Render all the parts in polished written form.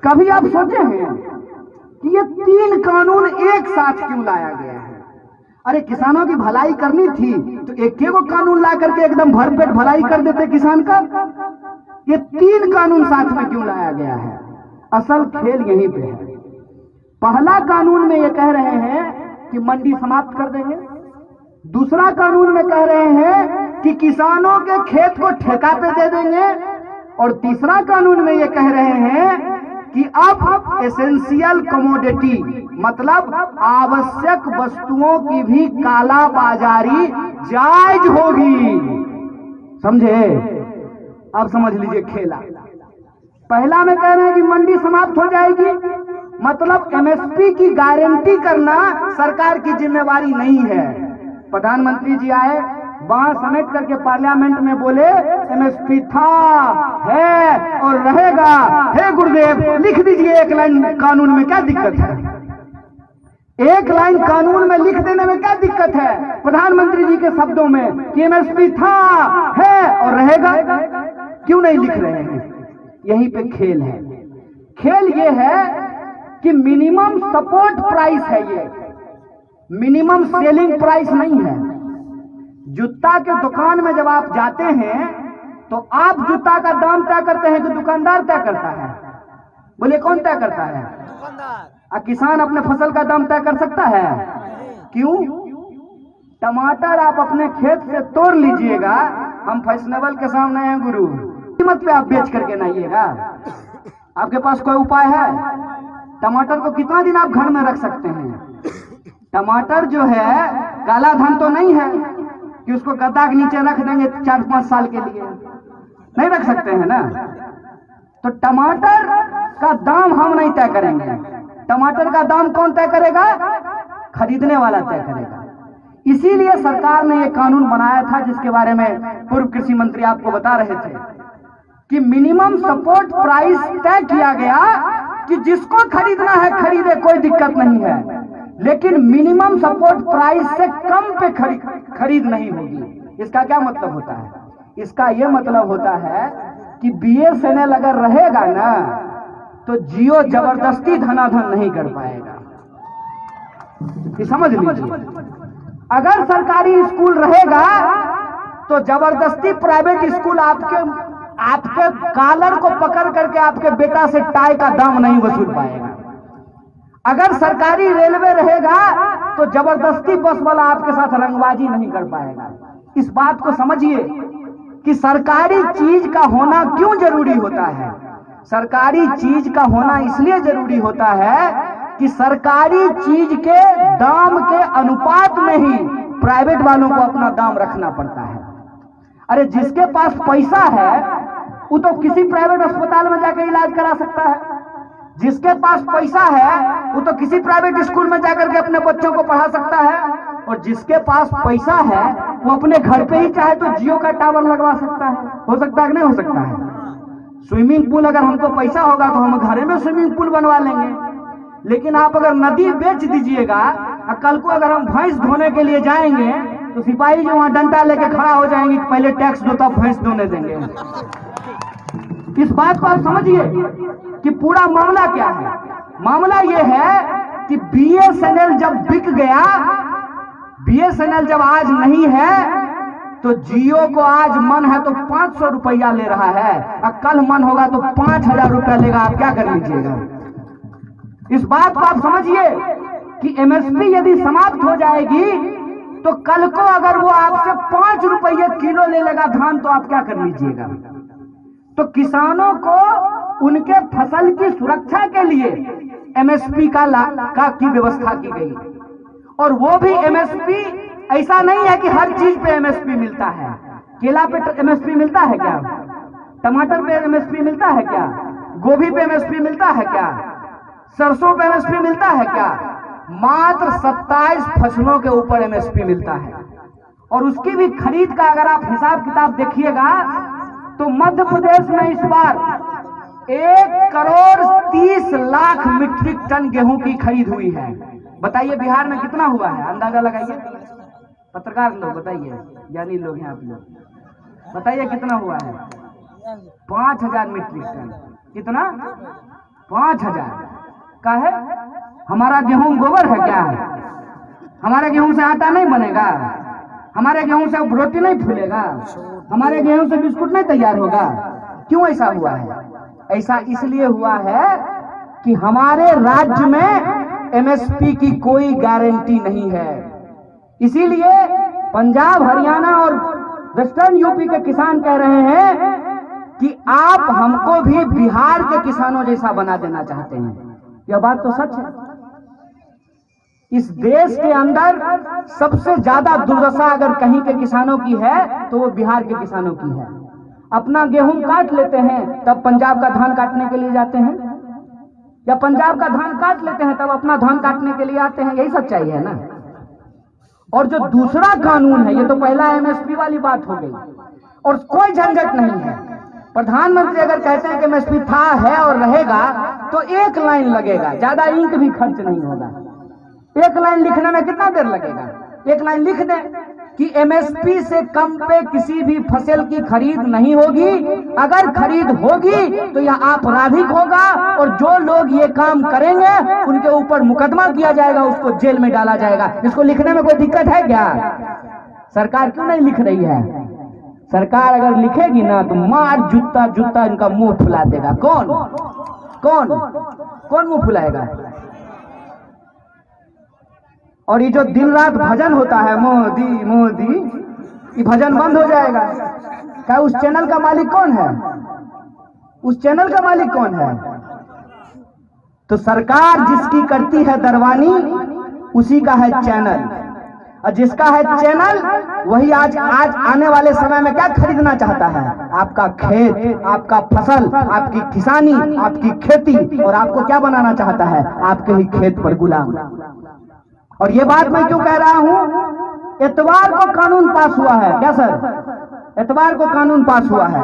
कभी आप सोचे हैं कि ये 3 कानून एक साथ क्यों लाया गया है? अरे किसानों की भलाई करनी थी तो एक को कानून ला करके एकदम भरपेट भलाई कर देते किसान का। ये 3 कानून साथ में क्यों लाया गया है? असल खेल यहीं पे है। पहला कानून में ये कह रहे हैं कि मंडी समाप्त कर देंगे। दूसरा कानून में कह रहे हैं कि किसानों के खेत को ठेका पे दे देंगे। और तीसरा कानून में ये कह रहे हैं कि अब एसेंशियल कमोडिटी मतलब आवश्यक वस्तुओं की भी काला बाजारी जायज होगी। समझे? अब समझ लीजिए खेला। पहला में कह रहे हैं कि मंडी समाप्त हो जाएगी, मतलब एमएसपी की गारंटी करना सरकार की जिम्मेवारी नहीं है। प्रधानमंत्री जी आए, बांह समेट करके पार्लियामेंट में बोले एमएसपी था, है और रहेगा। हे गुरुदेव, लिख दीजिए एक लाइन कानून में, क्या दिक्कत है? एक लाइन कानून में लिख देने में क्या दिक्कत है? प्रधानमंत्री जी के शब्दों में कि एमएसपी था, है और रहेगा। क्यों नहीं लिख रहे हैं? यहीं पे खेल है। खेल ये है कि मिनिमम सपोर्ट प्राइस है, ये मिनिमम सेलिंग प्राइस नहीं है। जूता के दुकान में जब आप जाते हैं तो आप जूता का दाम तय करते हैं कि दुकानदार तय करता है? बोले कौन तय करता है? दुकानदार। किसान अपने फसल का दाम तय कर सकता है? क्यों? टमाटर आप अपने खेत से तोड़ लीजिएगा, हम फैशनेबल के सामने हैं गुरु, कीमत पे आप बेच करके लाइएगा। आपके पास कोई उपाय है? टमाटर को कितना दिन आप घर में रख सकते हैं? टमाटर जो है काला धन तो नहीं है कि उसको गद्दा के नीचे रख देंगे 4-5 साल के लिए, नहीं रख सकते हैं ना। तो टमाटर का दाम हम नहीं तय करेंगे। टमाटर का दाम कौन तय करेगा? खरीदने वाला तय करेगा। इसीलिए सरकार ने यह कानून बनाया था, जिसके बारे में पूर्व कृषि मंत्री आपको बता रहे थे कि मिनिमम सपोर्ट प्राइस तय किया गया कि जिसको खरीदना है खरीदे, कोई दिक्कत नहीं है, लेकिन मिनिमम सपोर्ट प्राइस से कम पे खरीद नहीं होगी। इसका क्या मतलब होता है? इसका यह मतलब होता है कि बीएसएनएल अगर रहेगा ना तो जियो जबरदस्ती धनाधन नहीं कर पाएगा। ये समझ लीजिए। अगर सरकारी स्कूल रहेगा तो जबरदस्ती प्राइवेट स्कूल आपके कॉलर को पकड़ करके आपके बेटा से टाई का दाम नहीं वसूल पाएगा। अगर सरकारी रेलवे रहेगा तो जबरदस्ती बस वाला आपके साथ रंगबाजी नहीं कर पाएगा। इस बात को समझिए कि सरकारी चीज का होना क्यों जरूरी होता है। सरकारी चीज का होना इसलिए जरूरी होता है कि सरकारी चीज के दाम के अनुपात में ही प्राइवेट वालों को अपना दाम रखना पड़ता है। अरे जिसके पास पैसा है वो तो किसी प्राइवेट अस्पताल में जाकर इलाज करा सकता है। जिसके पास पैसा है वो तो किसी प्राइवेट स्कूल में जाकर के अपने बच्चों को पढ़ा सकता है। और जिसके पास पैसा है वो अपने घर पे ही चाहे तो जियो का टावर लगवा सकता है। हो सकता है कि नहीं हो सकता है? स्विमिंग पूल, अगर हमको पैसा होगा तो हम घर में स्विमिंग पूल बनवा लेंगे। लेकिन आप अगर नदी बेच दीजिएगा और कल को अगर हम भैंस धोने के लिए जाएंगे तो सिपाही जो वहां डंडा लेके खड़ा हो जाएंगे कि पहले टैक्स दो तब भैंस धोने देंगे। इस बात को आप समझिए कि पूरा मामला क्या है। मामला यह है कि बीएसएनएल जब बिक गया, बीएसएनएल जब आज नहीं है तो जियो को आज मन है तो 500 रुपया ले रहा है और कल मन होगा तो 5000 रुपया लेगा। आप क्या कर लीजिएगा? इस बात को आप समझिए कि एमएसपी यदि समाप्त हो जाएगी तो कल को अगर वो आपसे 5 रुपये किलो ले लेगा धान, तो आप क्या कर लीजिएगा? तो किसानों को उनके फसल की सुरक्षा के लिए एमएसपी की व्यवस्था की गई। और वो भी एमएसपी ऐसा नहीं है कि हर चीज पे एमएसपी मिलता है। केला पे एमएसपी मिलता है क्या? टमाटर पे एमएसपी मिलता है क्या? गोभी पे एमएसपी मिलता है क्या? सरसों पे एमएसपी मिलता है क्या? मात्र 27 फसलों के ऊपर एमएसपी मिलता है। और उसकी भी खरीद का अगर आप हिसाब किताब देखिएगा तो मध्य प्रदेश में इस बार 1,30,00,000 मीट्रिक टन गेहूं की खरीद हुई है। बताइए बिहार में कितना हुआ है? अंदाजा लगाइए। पत्रकार लोग बताइए, ज्ञानी लोग हैं आप लोग, बताइए कितना हुआ है? 5,000 मीट्रिक टन। कितना? 5,000 का है। हमारा गेहूं गोबर है क्या? हमारे गेहूं से आटा नहीं बनेगा? हमारे गेहूं से रोटी नहीं फूलेगा? हमारे गेहूं से बिस्कुट नहीं तैयार होगा? क्यों ऐसा हुआ है? ऐसा इसलिए हुआ है कि हमारे राज्य में एमएसपी की कोई गारंटी नहीं है। इसीलिए पंजाब, हरियाणा और वेस्टर्न यूपी के किसान कह रहे हैं कि आप हमको भी बिहार के किसानों जैसा बना देना चाहते हैं। यह बात तो सच है। इस देश के अंदर सबसे ज्यादा दुर्दशा अगर कहीं के किसानों की है तो वो बिहार के किसानों की है। अपना गेहूं काट लेते हैं तब पंजाब का धान काटने के लिए जाते हैं, या पंजाब का धान काट लेते हैं तब अपना धान काटने के लिए आते हैं। यही सच्चाई है ना। और जो दूसरा कानून है, ये तो पहला एमएसपी वाली बात हो गई, और कोई झंझट नहीं है। प्रधानमंत्री अगर कहते हैं कि एमएसपी था, है और रहेगा, तो एक लाइन लगेगा, ज्यादा इंक भी खर्च नहीं होगा। एक लाइन लिखने में कितना देर लगेगा? एक लाइन लिख दें कि एमएसपी से कम पे किसी भी फसल की खरीद नहीं होगी। अगर खरीद होगी तो यह आपराधिक होगा, और जो लोग ये काम करेंगे उनके ऊपर मुकदमा किया जाएगा, उसको जेल में डाला जाएगा। इसको लिखने में कोई दिक्कत है क्या? सरकार क्यों नहीं लिख रही है? सरकार अगर लिखेगी ना तो मार जूता जूता इनका मुंह फुला देगा। कौन कौन कौन मुंह फुलाएगा? और ये जो दिन रात भजन होता है, मोदी मोदी, ये भजन बंद हो जाएगा। क्या उस चैनल का मालिक कौन है? उस चैनल का मालिक कौन है? तो सरकार जिसकी करती है दरवानी, उसी का है चैनल, और जिसका है चैनल वही आज आने वाले समय में क्या खरीदना चाहता है? आपका खेत, आपका फसल, आपकी किसानी, आपकी खेती, और आपको क्या बनाना चाहता है? आपके ही खेत पर गुलाम। और ये बात मैं क्यों कह रहा हूं? इतवार को कानून पास हुआ है क्या सर? इतवार को कानून पास हुआ है,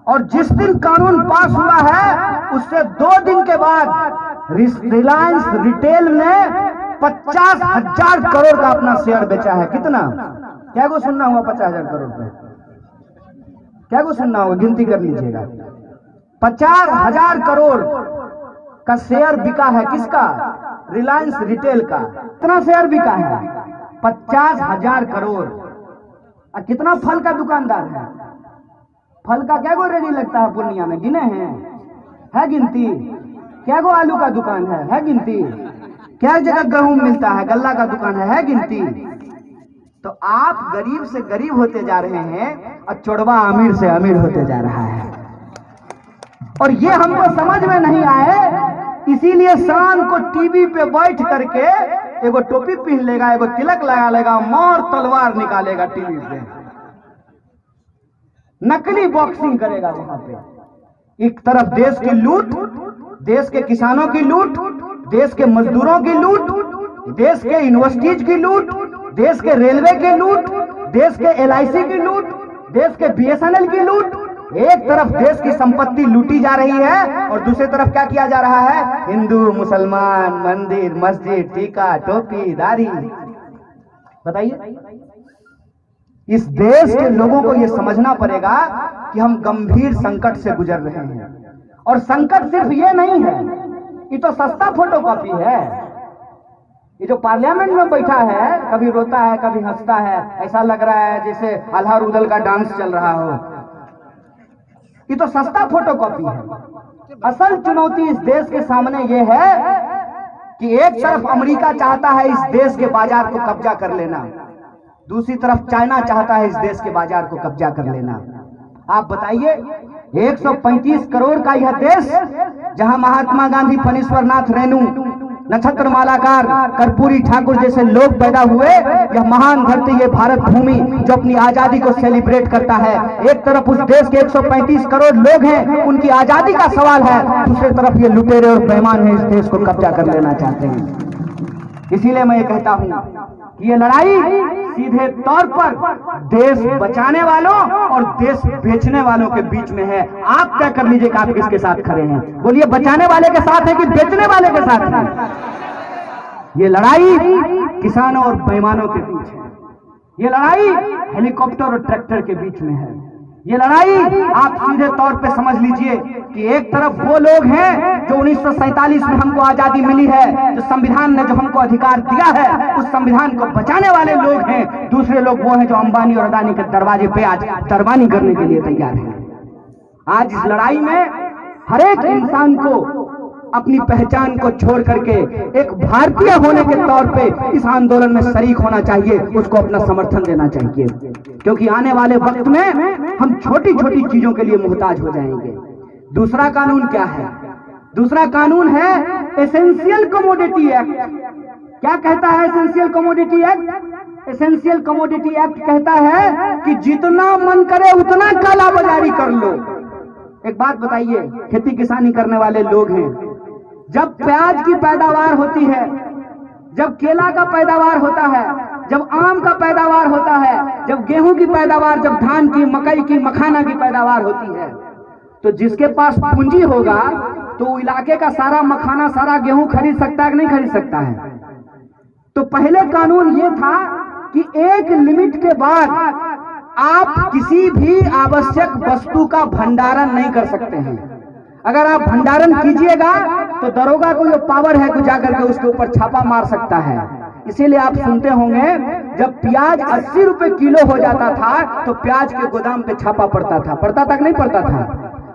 और जिस दिन कानून पास हुआ है उससे 2 दिन के बाद रिलायंस रिटेल ने 50,000 करोड़ का अपना शेयर बेचा है। कितना? क्या को सुनना हुआ? 50,000 करोड़ पे क्या को सुनना होगा? गिनती कर लीजिएगा। 50,000 करोड़ का शेयर बिका है। किसका? रिलायंस रिटेल का। कितना शेयर बिका है? 50,000 करोड़। और कितना फल का दुकानदार है? फल का क्या गो रेडी लगता है पूर्णिया में? गिने हैं? है गिनती? क्या गो आलू का दुकान है गिनती? क्या जगह गेहूं मिलता है? गल्ला का दुकान है गिनती? तो आप गरीब से गरीब होते जा रहे हैं और चोरवा अमीर से अमीर होते जा रहा है, और ये हमको समझ में नहीं आए। इसीलिए शाम को टीवी पे बैठ करके एगो टोपी पहन लेगा, एगो तिलक लगा लेगा, मोर तलवार निकालेगा टीवी पे, नकली बॉक्सिंग करेगा वहां पे। एक तरफ देश की लूट, देश के किसानों की लूट, देश के मजदूरों की लूट, देश के यूनिवर्सिटीज की लूट, देश के रेलवे की लूट, देश के एलआईसी की लूट, देश के बीएसएनएल की लूट। एक तरफ देश की संपत्ति लूटी जा रही है, और दूसरी तरफ क्या किया जा रहा है? हिंदू मुसलमान, मंदिर मस्जिद, टीका टोपी दाढ़ी। बताइए, इस देश के लोगों को यह समझना पड़ेगा कि हम गंभीर संकट से गुजर रहे हैं। और संकट सिर्फ ये नहीं है, ये तो सस्ता फोटोकॉपी है। ये जो पार्लियामेंट में बैठा है, कभी रोता है कभी हंसता है, ऐसा लग रहा है जैसे आल्हा रुदल का डांस चल रहा हो। ये तो सस्ता फोटोकॉपी है। असल चुनौती इस देश के सामने ये है कि एक तरफ अमेरिका चाहता है इस देश के बाजार को कब्जा कर लेना, दूसरी तरफ चाइना चाहता है इस देश के बाजार को कब्जा कर लेना। आप बताइए, 135 करोड़ का यह देश, जहां महात्मा गांधी, फणीश्वर नाथ रेणु, नक्षत्र मालाकार, कर्पूरी ठाकुर जैसे लोग पैदा हुए, यह महान धरती, ये भारत भूमि जो अपनी आजादी को सेलिब्रेट करता है। एक तरफ उस देश के 135 करोड़ लोग हैं, उनकी आजादी का सवाल है, दूसरी तरफ ये लुटेरे और बेईमान हैं, इस देश को कब्जा कर लेना चाहते हैं। इसीलिए मैं ये कहता हूं कि ये लड़ाई सीधे तौर पर देश बचाने वालों और देश बेचने वालों के बीच में है। आप तय कर लीजिए कि आप किसके साथ खड़े हैं। बोलिए, बचाने वाले के साथ है कि बेचने वाले के साथ है? ये लड़ाई किसानों और बेईमानों के बीच है। ये लड़ाई हेलीकॉप्टर और ट्रैक्टर के बीच में है। ये लड़ाई आप सीधे तौर पे समझ लीजिए कि एक तरफ वो लोग हैं जो 1947 में हमको आजादी मिली है, जो संविधान ने जो हमको अधिकार दिया है, उस संविधान को बचाने वाले लोग हैं। दूसरे लोग वो हैं जो अंबानी और अडानी के दरवाजे पे आज तरवानी करने के लिए तैयार हैं। आज इस लड़ाई में हर एक इंसान को अपनी पहचान को छोड़ करके एक भारतीय होने के तौर पे इस आंदोलन में शरीक होना चाहिए, उसको अपना समर्थन देना चाहिए, क्योंकि आने वाले वक्त में हम छोटी छोटी चीजों के लिए मुहताज हो जाएंगे। दूसरा कानून क्या है? दूसरा कानून है एसेंशियल कमोडिटी एक्ट। क्या कहता है essential commodity act? Essential commodity act कहता है कि जितना मन करे उतना काला बाजारी कर लो। एक बात बताइए, खेती किसानी करने वाले लोग हैं, जब प्याज की पैदावार होती है, जब केला का पैदावार होता है, जब आम का पैदावार होता है, जब गेहूं की पैदावार, जब धान की, मकई की, मखाना की पैदावार होती है, तो जिसके पास पूंजी होगा तो इलाके का सारा मखाना, सारा गेहूं खरीद सकता है कि नहीं खरीद सकता है? तो पहले कानून ये था कि एक लिमिट के बाद आप किसी भी आवश्यक वस्तु का भंडारण नहीं कर सकते हैं। अगर आप भंडारण कीजिएगा तो दरोगा को जो पावर है, तो जाकर के उसके ऊपर छापा मार सकता है। इसीलिए आप सुनते होंगे जब प्याज 80 रुपए किलो हो जाता था तो प्याज के गोदाम पे छापा पड़ता तक नहीं पड़ता था,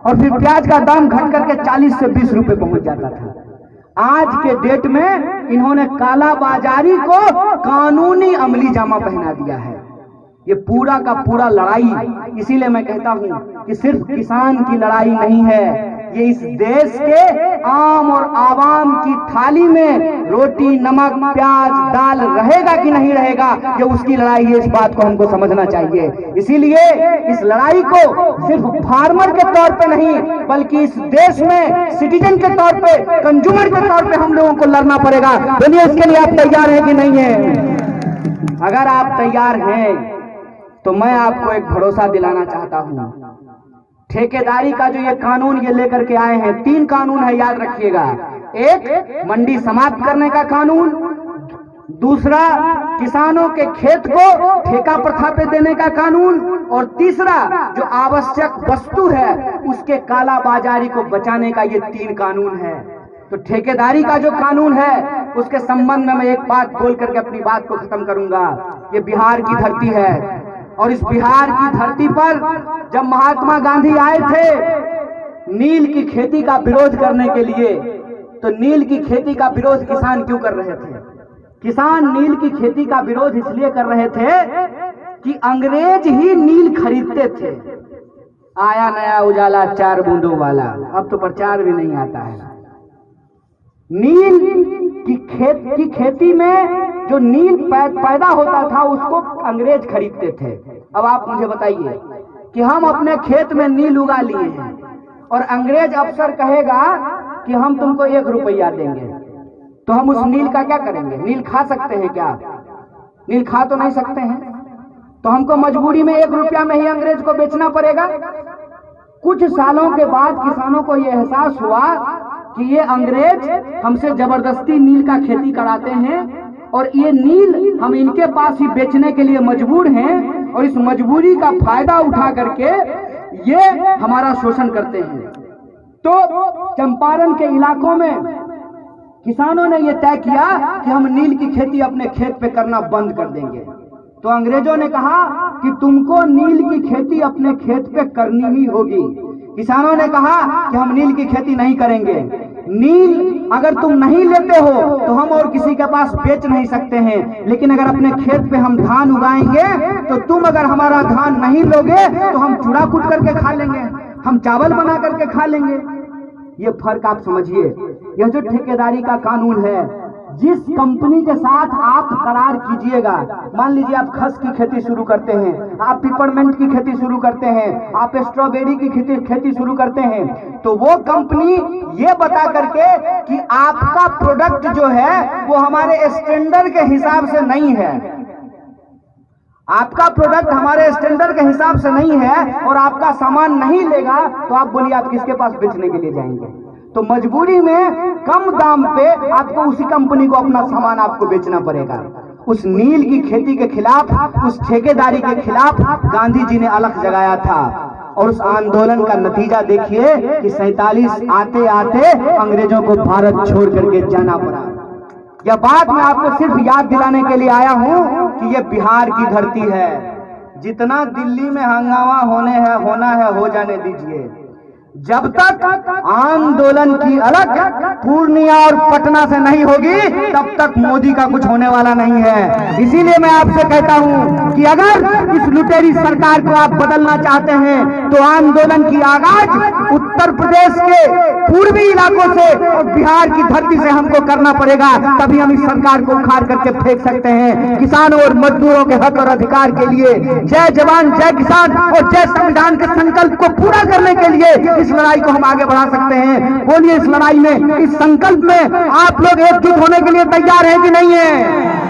और फिर प्याज का दाम घट करके 40 से 20 रुपए पहुंच जाता था। आज के डेट में इन्होंने काला बाजारी को कानूनी अमली जामा पहना दिया है। ये पूरा का पूरा लड़ाई, इसीलिए मैं कहता हूं कि सिर्फ किसान की लड़ाई नहीं है, ये इस देश के आम और आवाम की थाली में रोटी, नमक, प्याज, दाल रहेगा कि नहीं रहेगा, ये उसकी लड़ाई है। इस बात को हमको समझना चाहिए। इसीलिए इस लड़ाई को सिर्फ फार्मर के तौर पे नहीं, बल्कि इस देश में सिटीजन के तौर पे, कंज्यूमर के तौर पे हम लोगों को लड़ना पड़ेगा। बोलिए, इसके लिए आप तैयार हैं कि नहीं है? अगर आप तैयार हैं तो मैं आपको एक भरोसा दिलाना चाहता हूं। ठेकेदारी का जो ये कानून ये लेकर के आए हैं, 3 कानून है, याद रखिएगा। एक, मंडी समाप्त करने का कानून। दूसरा, किसानों के खेत को ठेका प्रथा पे देने का कानून। और तीसरा, जो आवश्यक वस्तु है उसके काला बाजारी को बचाने का, ये 3 कानून है। तो ठेकेदारी का जो कानून है उसके संबंध में मैं एक बात बोल करके अपनी बात को खत्म करूंगा। ये बिहार की धरती है, और इस बिहार की धरती पर जब महात्मा गांधी आए थे नील की खेती का विरोध करने के लिए, तो नील की खेती का विरोध किसान क्यों कर रहे थे? किसान नील की खेती का विरोध इसलिए कर रहे थे कि अंग्रेज ही नील खरीदते थे। आया नया उजाला 4 बूंदों वाला, अब तो प्रचार भी नहीं आता है। नील की खेती में जो नील पैदा होता था उसको अंग्रेज खरीदते थे। अब आप मुझे बताइए कि हम अपने खेत में नील उगा लिए हैं और अंग्रेज अफसर कहेगा कि हम तुमको 1 रुपया देंगे, तो हम उस नील का क्या करेंगे? नील खा सकते हैं क्या? नील खा तो नहीं सकते हैं, तो हमको मजबूरी में 1 रुपया में ही अंग्रेज को बेचना पड़ेगा। कुछ सालों के बाद किसानों को यह एहसास हुआ कि ये अंग्रेज हमसे जबरदस्ती नील का खेती कराते हैं और ये नील हम इनके पास ही बेचने के लिए मजबूर हैं, और इस मजबूरी का फायदा उठा करके ये हमारा शोषण करते हैं। तो चंपारण के इलाकों में किसानों ने ये तय किया कि हम नील की खेती अपने खेत पे करना बंद कर देंगे। तो अंग्रेजों ने कहा कि तुमको नील की खेती अपने खेत पे करनी ही होगी। किसानों ने कहा कि हम नील की खेती नहीं करेंगे। नील अगर तुम नहीं लेते हो तो हम और किसी के पास बेच नहीं सकते हैं, लेकिन अगर अपने खेत पे हम धान उगाएंगे तो तुम अगर हमारा धान नहीं लोगे तो हम चूड़ा कूट करके खा लेंगे, हम चावल बना करके खा लेंगे। ये फर्क आप समझिए। यह जो ठेकेदारी का कानून है, जिस कंपनी के साथ आप करार कीजिएगा, मान लीजिए आप खस की खेती शुरू करते हैं, आप पिपरमेंट की खेती शुरू करते हैं, आप स्ट्रॉबेरी की खेती शुरू करते हैं, तो वो कंपनी ये बता करके कि आपका प्रोडक्ट जो है वो हमारे स्टैंडर्ड के हिसाब से नहीं है, आपका प्रोडक्ट हमारे स्टैंडर्ड के हिसाब से नहीं है और आपका सामान नहीं लेगा, तो आप बोलिए आप किसके पास बेचने के लिए जाएंगे? तो मजबूरी में कम दाम पे आपको उसी कंपनी को अपना सामान आपको बेचना पड़ेगा। उस नील की खेती के खिलाफ, उस ठेकेदारी के खिलाफ गांधी जी ने अलख जगाया था। और उस आंदोलन का नतीजा देखिए कि 47 आते आते अंग्रेजों को भारत छोड़ करके जाना पड़ा। यह बात मैं आपको सिर्फ याद दिलाने के लिए आया हूं कि यह बिहार की धरती है। जितना दिल्ली में हंगामा होना है हो जाने दीजिए। जब तक आंदोलन की अलग पूर्णिया और पटना से नहीं होगी तब तक मोदी का कुछ होने वाला नहीं है। इसीलिए मैं आपसे कहता हूं कि अगर इस लुटेरी सरकार को आप बदलना चाहते हैं तो आंदोलन की आगाज उत्तर प्रदेश के पूर्वी इलाकों से और बिहार की धरती से हमको करना पड़ेगा। तभी हम इस सरकार को उखाड़ करके फेंक सकते हैं। किसानों और मजदूरों के हक और अधिकार के लिए जय जवान जय किसान और जय संविधान के संकल्प को पूरा करने के लिए इस लड़ाई को हम आगे बढ़ा सकते हैं। बोलिए, इस लड़ाई में, इस संकल्प में आप लोग एकजुट होने के लिए तैयार हैं कि नहीं है?